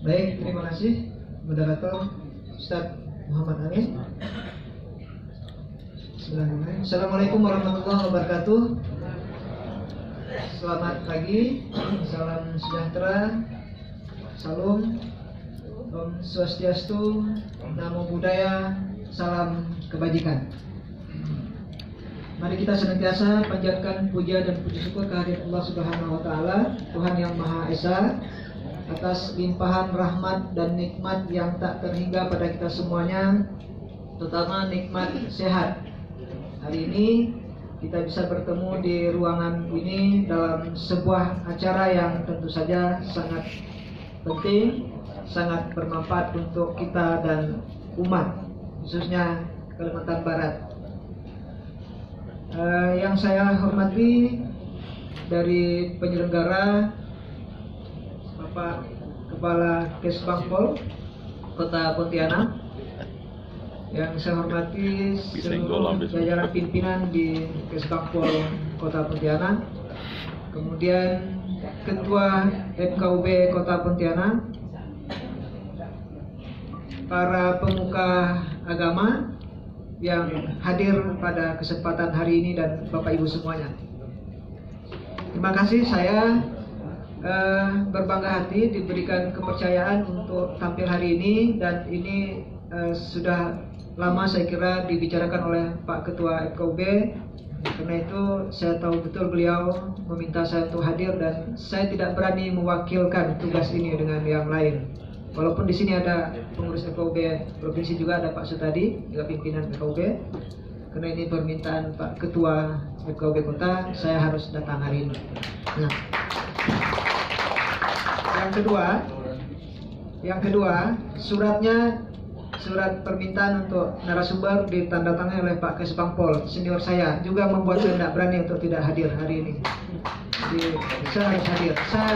Baik, terima kasih moderator Ustaz Muhammad Amin. Assalamualaikum warahmatullahi wabarakatuh. Selamat pagi, salam sejahtera, salam, Om Swastiastu, Namo Buddhaya, salam kebajikan. Mari kita senantiasa panjatkan puja dan puji syukur kehadirat Allah Subhanahu wa taala, Tuhan yang Maha Esa, atas limpahan rahmat dan nikmat yang tak terhingga pada kita semuanya, terutama nikmat sehat. Hari ini kita bisa bertemu di ruangan ini dalam sebuah acara yang tentu saja sangat penting, sangat bermanfaat untuk kita dan umat, khususnya Kalimantan Barat. Yang saya hormati dari penyelenggara, Bapak Kepala Kesbangpol Kota Pontianak, yang saya hormati seluruh jajaran pimpinan di Kesbangpol Kota Pontianak, kemudian Ketua FKUB Kota Pontianak, para pemuka agama yang hadir pada kesempatan hari ini, dan Bapak Ibu semuanya. Terima kasih, saya berbangga hati diberikan kepercayaan untuk tampil hari ini, dan ini sudah lama saya kira dibicarakan oleh Pak Ketua FKUB. Karena itu saya tahu betul beliau meminta saya untuk hadir, dan saya tidak berani mewakilkan tugas ini dengan yang lain. Walaupun di sini ada pengurus FKUB provinsi, juga ada Pak Sutadi, juga pimpinan FKUB. Karena ini permintaan Pak Ketua FKUB Kota, saya harus datang hari ini. Nah, yang kedua, surat permintaan untuk narasumber ditandatangani oleh Pak Kesbangpol senior saya, juga membuat saya tidak berani untuk tidak hadir hari ini. Jadi saya harus hadir. Saya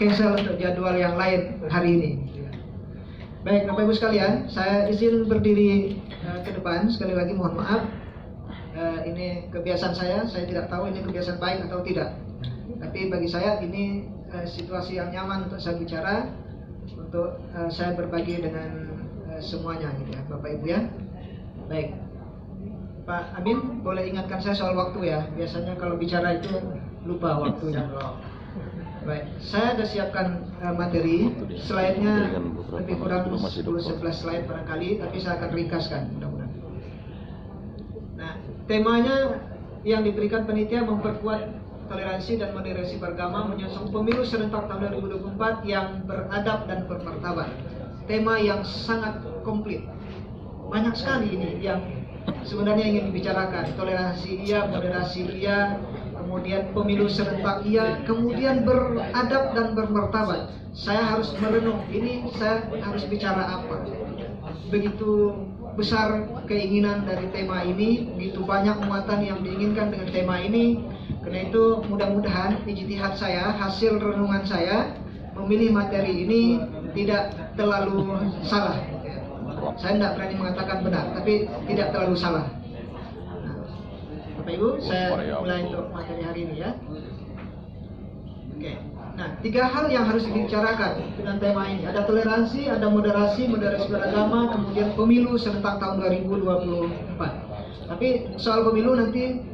cancel untuk jadwal yang lain hari ini. Baik, Bapak Ibu sekalian, saya izin berdiri ke depan. Sekali lagi mohon maaf, ini kebiasaan saya tidak tahu ini kebiasaan baik atau tidak. Tapi bagi saya ini situasi yang nyaman untuk saya bicara, untuk saya berbagi dengan semuanya, gitu ya, Bapak Ibu ya. Baik, Pak Amin, boleh ingatkan saya soal waktu ya. Biasanya kalau bicara itu lupa waktunya. Baik, saya sudah siapkan materi, slide-nya lebih kurang 10-11 slide barangkali, tapi saya akan ringkaskan mudah-mudahan. Nah, temanya yang diberikan panitia memperkuat toleransi dan moderasi beragama menyusul pemilu serentak tahun 2024 yang beradab dan bermartabat. Tema yang sangat komplit. Banyak sekali ini yang sebenarnya ingin dibicarakan. Toleransi iya, moderasi iya, kemudian pemilu serentak iya, kemudian beradab dan bermartabat. Saya harus merenung, ini saya harus bicara apa. Begitu besar keinginan dari tema ini, begitu banyak muatan yang diinginkan dengan tema ini. Karena itu mudah-mudahan ijtihad saya, hasil renungan saya memilih materi ini tidak terlalu salah. Saya tidak berani mengatakan benar, tapi tidak terlalu salah. Nah, Bapak Ibu, saya mulai untuk materi hari ini ya. Oke. Nah, 3 hal yang harus dibicarakan dengan tema ini. Ada toleransi, ada moderasi beragama, kemudian pemilu serentak tahun 2024. Tapi soal pemilu nanti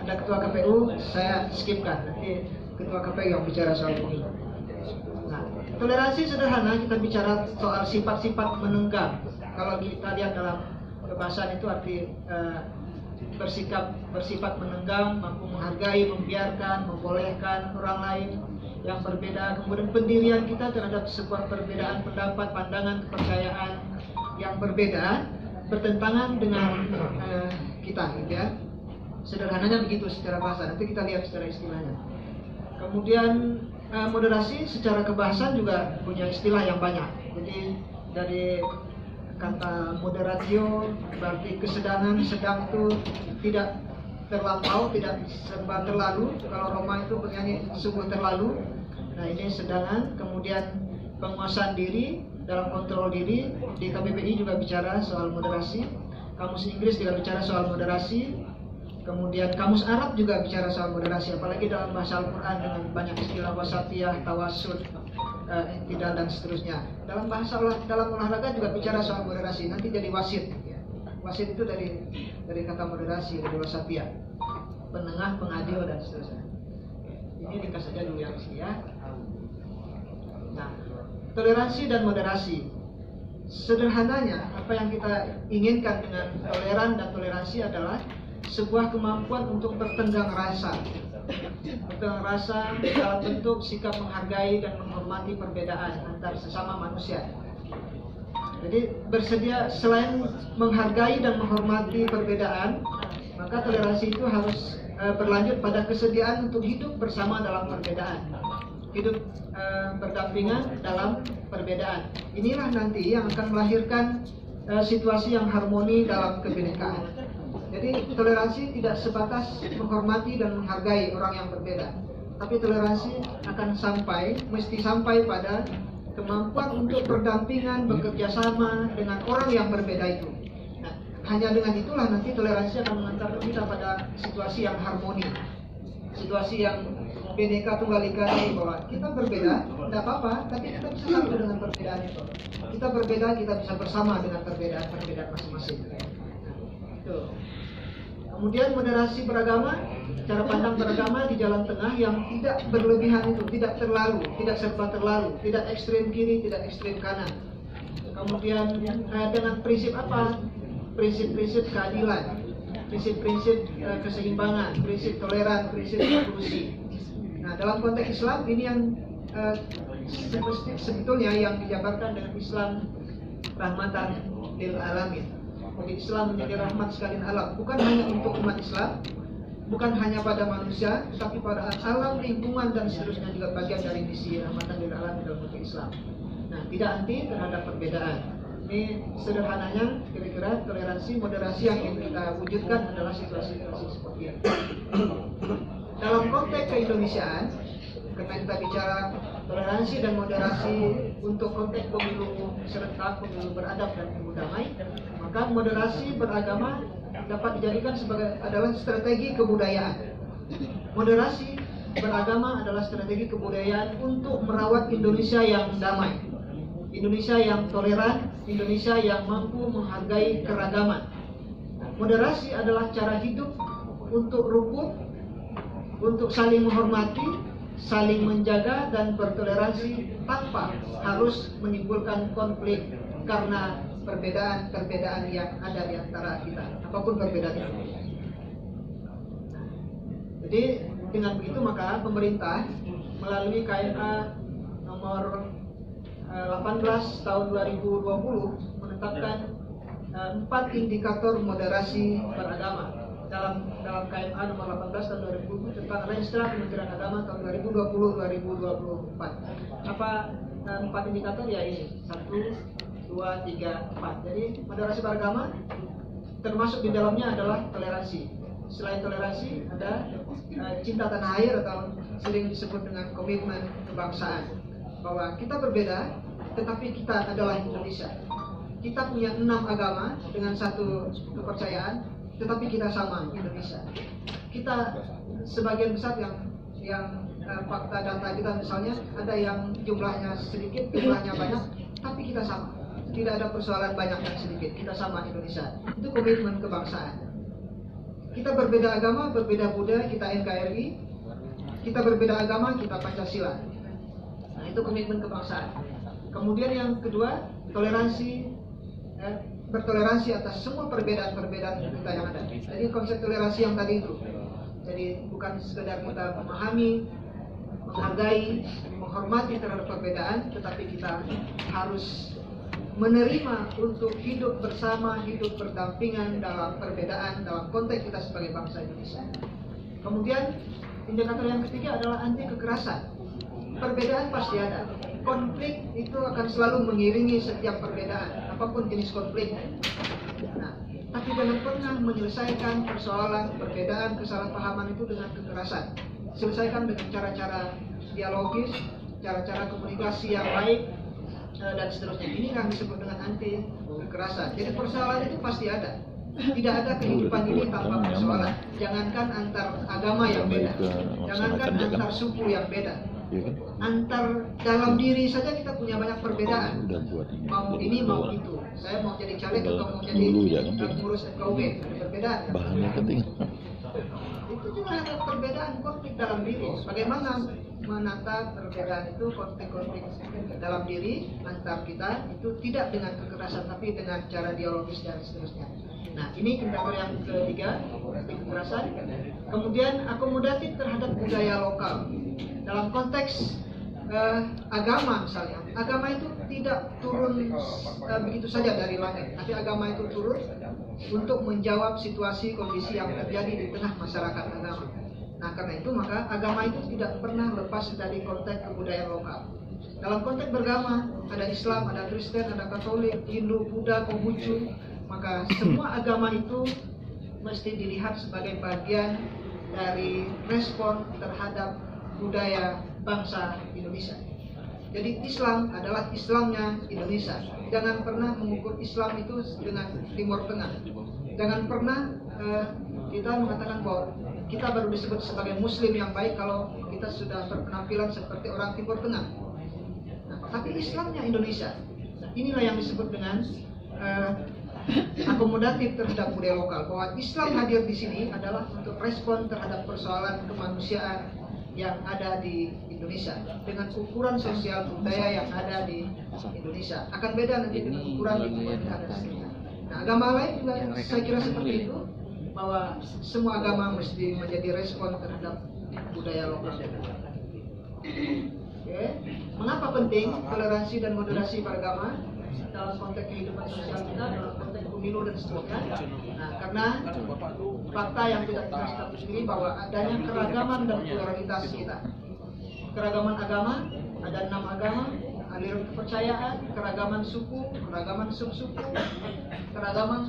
ada Ketua KPU, saya skipkan. Nanti Ketua KPU yang bicara soal pemilu. Nah, toleransi sederhana, kita bicara soal sifat-sifat menenggang. Kalau kita lihat dalam kebahasan itu arti bersifat menenggang, mampu menghargai, membiarkan, membolehkan orang lain yang berbeda. Kemudian pendirian kita terhadap sebuah perbedaan pendapat, pandangan, kepercayaan yang berbeda, bertentangan dengan kita, gitu ya. Sederhananya begitu secara bahasa, nanti kita lihat secara istilahnya. Kemudian moderasi secara kebahasan juga punya istilah yang banyak. Jadi dari kata moderatio berarti kesedangan, sedang itu tidak terlampau, tidak serba terlalu. Kalau Roma itu bernyanyi sungguh terlalu. Nah, ini sedangan. Kemudian penguasaan diri, dalam kontrol diri. Di KBBI juga bicara soal moderasi. Kamus Inggris juga bicara soal moderasi. Kemudian kamus Arab juga bicara soal moderasi, apalagi dalam bahasa Al-Quran dengan banyak istilah wasatiyah, tawasud, tidak dan seterusnya. Dalam olahraga juga bicara soal moderasi. Nanti jadi wasit. Ya. Wasit itu dari kata moderasi, dari wasatia, penengah, pengadil dan seterusnya. Ini ringkas saja dulu yang sini ya. Nah, toleransi dan moderasi. Sederhananya, apa yang kita inginkan dengan toleran dan toleransi adalah sebuah kemampuan untuk bertenggang rasa. Bertenggang rasa dalam bentuk sikap menghargai dan menghormati perbedaan antar sesama manusia. Jadi bersedia selain menghargai dan menghormati perbedaan, maka toleransi itu harus berlanjut pada kesediaan untuk hidup bersama dalam perbedaan. Hidup berdampingan dalam perbedaan. Inilah nanti yang akan melahirkan situasi yang harmoni dalam kebinekaan. Jadi toleransi tidak sebatas menghormati dan menghargai orang yang berbeda, tapi toleransi akan mesti sampai pada kemampuan untuk berdampingan, bekerja sama dengan orang yang berbeda itu. Nah, hanya dengan itulah nanti toleransi akan mengantarkan kita pada situasi yang harmoni, situasi yang Bhinneka Tunggal Ika, bahwa kita berbeda, tidak apa-apa, tapi kita bisa satu dengan perbedaan itu. Kita berbeda, kita bisa bersama dengan perbedaan masing-masing. Tuh. Kemudian moderasi beragama, cara pandang beragama di jalan tengah yang tidak berlebihan itu, tidak terlalu, tidak serba terlalu, tidak ekstrem kiri, tidak ekstrem kanan. Kemudian dengan prinsip apa? Prinsip-prinsip keadilan, prinsip-prinsip keseimbangan, prinsip toleran, prinsip inklusi. Nah, dalam konteks Islam ini yang sebetulnya yang dijabarkan dengan Islam rahmatan lil alamin. Jadi Islam menjadi rahmat sekalian alam, bukan hanya untuk umat Islam, bukan hanya pada manusia, tetapi pada alam, lingkungan dan seterusnya juga bagian dari misi rahmatan lil alamin dalam konteks Islam. Nah, tidak anti terhadap perbedaan. Ini sederhananya kira-kira toleransi, moderasi yang ingin kita wujudkan adalah situasi-situasi seperti ini. Dalam konteks keindonesiaan, karena kita bicara toleransi dan moderasi untuk konteks pemilu serentak, pemilu beradab dan pemilu damai, maka moderasi beragama dapat dijadikan sebagai adalah strategi kebudayaan. Moderasi beragama adalah strategi kebudayaan untuk merawat Indonesia yang damai, Indonesia yang toleran, Indonesia yang mampu menghargai keragaman. Moderasi adalah cara hidup untuk rukun, untuk saling menghormati, saling menjaga dan bertoleransi tanpa harus menimbulkan konflik karena perbedaan-perbedaan yang ada di antara kita, apapun perbedaan itu. Jadi dengan begitu maka pemerintah melalui KMA nomor 18 tahun 2020 menetapkan 4 indikator moderasi beragama dalam KMA nomor 18 tahun 2020 tentang Renstra Kementerian Agama tahun 2020-2024. Apa 4 indikator ya ini? 1, 2, 3, 4. Jadi moderasi beragama termasuk di dalamnya adalah toleransi. Selain toleransi ada cinta tanah air atau sering disebut dengan komitmen kebangsaan. Bahwa kita berbeda, tetapi kita adalah Indonesia. Kita punya 6 agama dengan 1 kepercayaan, tetapi kita sama Indonesia. Kita sebagian besar yang fakta data kita misalnya ada yang jumlahnya sedikit, jumlahnya banyak, tapi kita sama. Tidak ada persoalan banyak dan sedikit, kita sama Indonesia. Itu komitmen kebangsaan. Kita berbeda agama, berbeda budaya, kita NKRI. Kita berbeda agama, kita Pancasila. Nah, itu komitmen kebangsaan. Kemudian yang kedua, toleransi, bertoleransi atas semua perbedaan-perbedaan kita yang ada. Jadi konsep toleransi yang tadi itu. Jadi bukan sekedar kita memahami, menghargai, menghormati terhadap perbedaan, tetapi kita harus menerima untuk hidup bersama, hidup berdampingan dalam perbedaan, dalam konteks kita sebagai bangsa Indonesia. Kemudian indikator yang ketiga adalah anti kekerasan. Perbedaan pasti ada. Konflik itu akan selalu mengiringi setiap perbedaan, apapun jenis konflik. Nah, tapi jangan pernah menyelesaikan persoalan perbedaan, kesalahpahaman itu dengan kekerasan. Selesaikan dengan cara-cara dialogis, cara-cara komunikasi yang baik, dan seterusnya. Ini yang disebut dengan anti kekerasan. Jadi persoalan itu pasti ada. Tidak ada kehidupan ini tanpa persoalan. Jangankan antar agama yang beda, jangankan antar suku yang beda, Ya kan? Antar dalam diri saja kita punya banyak perbedaan. Udah buat Mau ini mau itu. Saya mau jadi caleg atau mau jadi pengurus FKUB, ada perbedaan. Bahannya kan tinggal. Itu juga ada perbedaan konflik dalam diri. Bagaimana menata perbedaan itu, konflik-konflik dalam diri antar kita itu tidak dengan kekerasan tapi dengan cara dialogis dan seterusnya. Nah, ini indikator yang ketiga, kekerasan. Kemudian akomodatif terhadap budaya lokal. Dalam konteks agama misalnya, agama itu tidak turun begitu saja dari langit, tapi agama itu turun untuk menjawab situasi kondisi yang terjadi di tengah masyarakat agama. Nah, karena itu maka agama itu tidak pernah lepas dari konteks kebudayaan lokal. Dalam konteks beragama ada Islam, ada Kristen, ada Katolik, Hindu, Buddha, Konghucu. Maka semua agama itu mesti dilihat sebagai bagian dari respon terhadap budaya bangsa Indonesia. Jadi Islam adalah Islamnya Indonesia. Jangan pernah mengukur Islam itu dengan Timur Tengah. Jangan pernah kita mengatakan bahwa kita baru disebut sebagai Muslim yang baik kalau kita sudah berpenampilan seperti orang Timur Tengah. Nah, tapi Islamnya Indonesia. Nah, inilah yang disebut dengan akomodatif terhadap budaya lokal. Bahwa Islam hadir di sini adalah untuk respon terhadap persoalan kemanusiaan yang ada di Indonesia dengan ukuran sosial budaya yang ada di Indonesia. Akan beda nanti dengan ukuran lingkungan yang ada di sini. Nah, agama lain juga saya kira seperti itu, bahwa semua agama mesti menjadi respon terhadap budaya lokal. Oke. Mengapa penting toleransi dan moderasi beragama dalam konteks kehidupan sosial kita, dalam konteks pemilu dan seterusnya? Nah, karena fakta yang tidak kita status ini bahwa adanya keragaman dan pluralitas kita. Keragaman agama, ada 6 agama, aliran kepercayaan, keragaman suku, keragaman subsuku, keragaman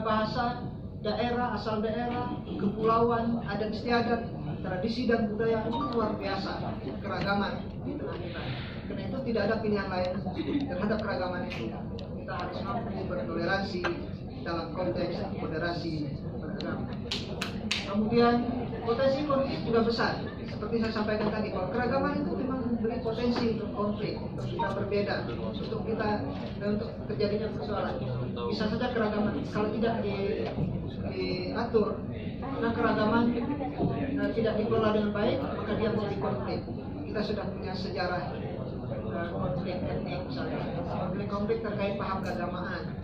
bahasa, daerah, asal daerah, kepulauan, adat istiadat, tradisi dan budaya itu luar biasa keragaman di tengah kita. Karena itu tidak ada pilihan lain terhadap keragaman itu. Kita harus mampu bertoleransi dalam konteks moderasi beragama. Kemudian potensi konflik juga besar. Seperti saya sampaikan tadi, bahwa keragaman itu memang memberi potensi untuk konflik, untuk kita berbeda, untuk kita untuk terjadinya persoalan. Bisa saja keragaman kalau tidak diatur, karena keragaman tidak dikelola dengan baik, maka dia menjadi konflik. Kita sudah punya sejarah konflik etnik misalnya, konflik terkait paham keagamaan,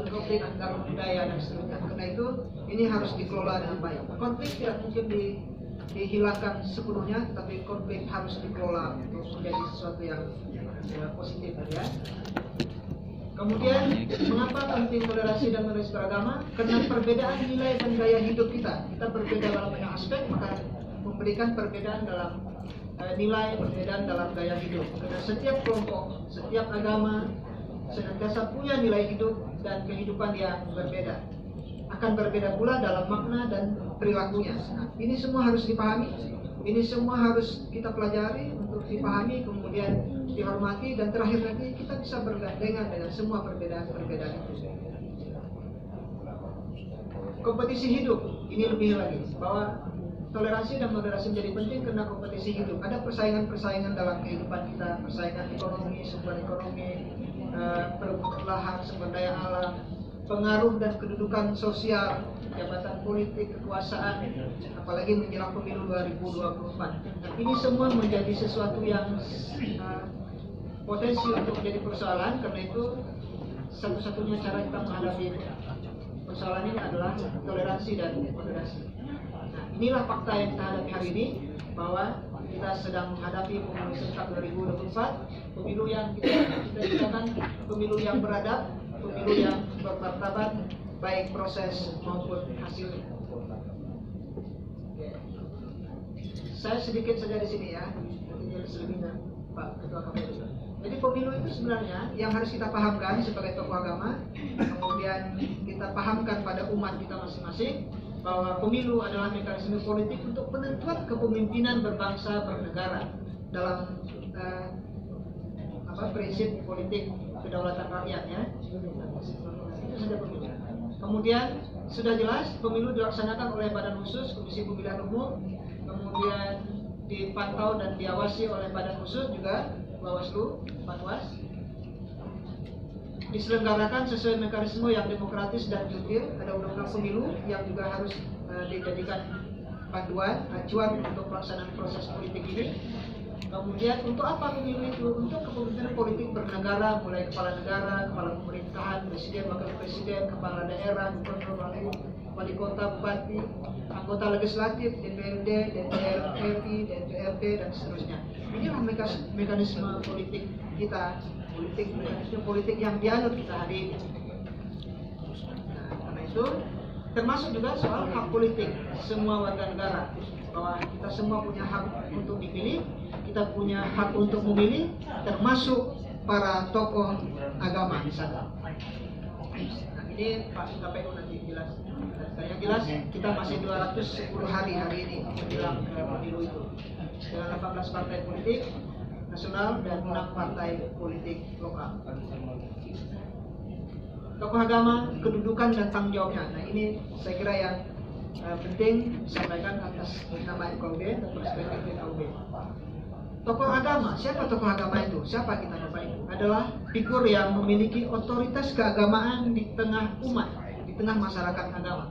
konflik antar budaya dan seterusnya. Karena itu ini harus dikelola dengan baik. Konflik tidak mungkin dihilangkan sepenuhnya, tapi konflik harus dikelola untuk menjadi sesuatu yang positif ya. Kemudian mengapa penting toleransi dan moderasi beragama? Karena perbedaan nilai dan gaya hidup kita. Kita berbeda dalam banyak aspek, maka memberikan perbedaan dalam nilai, perbedaan dalam gaya hidup. Karena setiap kelompok, setiap agama senantiasa punya nilai hidup dan kehidupan yang berbeda. Akan berbeda pula dalam makna dan perilakunya. Nah, ini semua harus dipahami, ini semua harus kita pelajari untuk dipahami, kemudian dihormati, dan terakhir nanti kita bisa bergandengan dengan semua perbedaan-perbedaan itu. Kompetisi hidup, ini lebih lagi, bahwa toleransi dan moderasi menjadi penting karena kompetisi hidup. Ada persaingan-persaingan dalam kehidupan kita, persaingan ekonomi, sumber ekonomi, perebutan lahan, sumber daya alam, pengaruh dan kedudukan sosial, jabatan politik, kekuasaan, apalagi menjelang pemilu 2024. Ini semua menjadi sesuatu yang potensi untuk menjadi persoalan. Karena itu satu-satunya cara kita menghadapi persoalan ini adalah toleransi dan moderasi. Nah, inilah fakta yang kita hadapi hari ini, bahwa kita sedang menghadapi pemilu serentak 2024, pemilu yang kita katakan pemilu yang beradab, pemilu yang bermartabat, baik proses maupun hasilnya. Saya sedikit saja di sini ya, nanti selebihnya Pak Ketua KPU. Jadi pemilu itu sebenarnya yang harus kita pahamkan sebagai tokoh agama, kemudian kita pahamkan pada umat kita masing-masing, bahwa pemilu adalah mekanisme politik untuk penentuan kepemimpinan berbangsa bernegara dalam prinsip politik kedaulatan rakyat ya. Itu saja pemilu. Kemudian sudah jelas pemilu dilaksanakan oleh Badan Khusus Komisi Pemilihan Umum, kemudian dipantau dan diawasi oleh Badan Khusus juga Bawaslu, Panwas. Diselenggarakan sesuai mekanisme yang demokratis dan jurdil. Ada undang-undang pemilu yang juga harus dijadikan panduan, acuan untuk pelaksanaan proses politik ini. Kemudian untuk apa pemilu itu? Untuk kepemimpinan politik bernegara, mulai kepala negara, kepala pemerintahan, presiden, wakil presiden, kepala daerah, gubernur, wali kota, bupati, anggota legislatif, DPRD, DPR RI, DPRD, dan seterusnya. Inilah mekanisme politik kita, mekanisme politik yang dianut kita hari ini. Nah, karena itu termasuk juga soal hak politik semua warga negara, bahwa kita semua punya hak untuk dipilih, kita punya hak untuk memilih, termasuk para tokoh agama di sana. Nah, ini Pak KPU nanti jelas. Yang jelas kita masih 210 hari ini menjelang pemilu itu, dengan 18 partai politik nasional dan 6 partai politik lokal. Tokoh agama, kedudukan dan tanggung jawabnya. Nah, ini saya kira yang penting disampaikan atas nama FKUB dan perspektif FKUB. Tokoh agama, siapa tokoh agama itu? Siapa kita Bapak Ibu? Adalah figur yang memiliki otoritas keagamaan di tengah umat, di tengah masyarakat agama.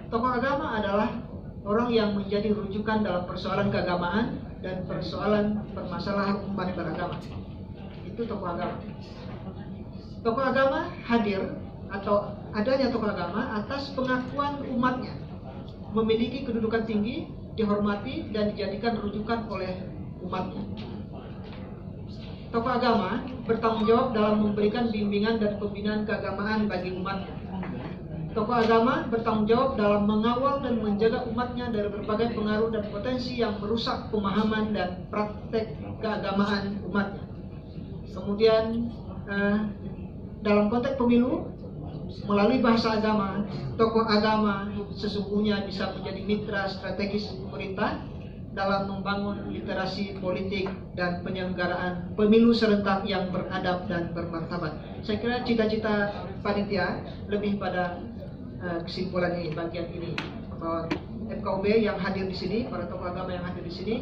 Tokoh agama adalah orang yang menjadi rujukan dalam persoalan keagamaan dan persoalan permasalahan umat beragama. Itu tokoh agama. Tokoh agama hadir atau adanya tokoh agama atas pengakuan umatnya memiliki kedudukan tinggi, dihormati dan dijadikan rujukan oleh umatnya. Tokoh agama bertanggung jawab dalam memberikan bimbingan dan pembinaan keagamaan bagi umatnya. Tokoh agama bertanggung jawab dalam mengawal dan menjaga umatnya dari berbagai pengaruh dan potensi yang merusak pemahaman dan praktek keagamaan umatnya. Kemudian dalam konteks pemilu, melalui bahasa agama, tokoh agama sesungguhnya bisa menjadi mitra strategis pemerintah dalam membangun literasi politik dan penyelenggaraan pemilu serentak yang beradab dan bermartabat. Saya kira cita-cita panitia lebih pada kesimpulan ini, bagian ini, bahwa FKUB yang hadir di sini, para tokoh agama yang hadir di sini